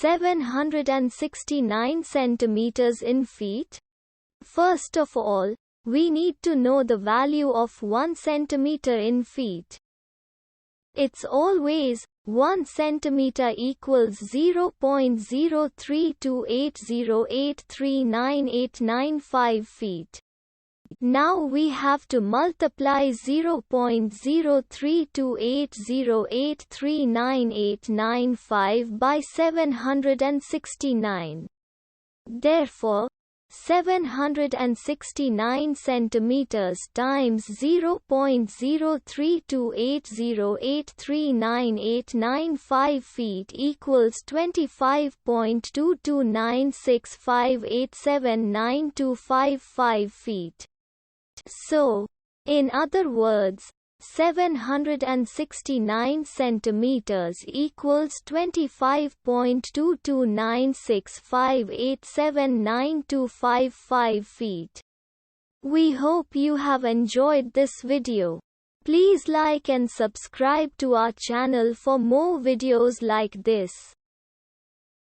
769 centimeters in feet? First of all, we need to know the value of 1 centimeter in feet. It's always 1 centimeter equals 0.03280839895 feet. Now we have to multiply 0.03280839895 by 769. Therefore, 769 centimeters times 0.03280839895 feet equals 25.2296587925 feet. So, in other words, 769 centimeters equals 25.2296587925 feet. We hope you have enjoyed this video. Please like and subscribe to our channel for more videos like this.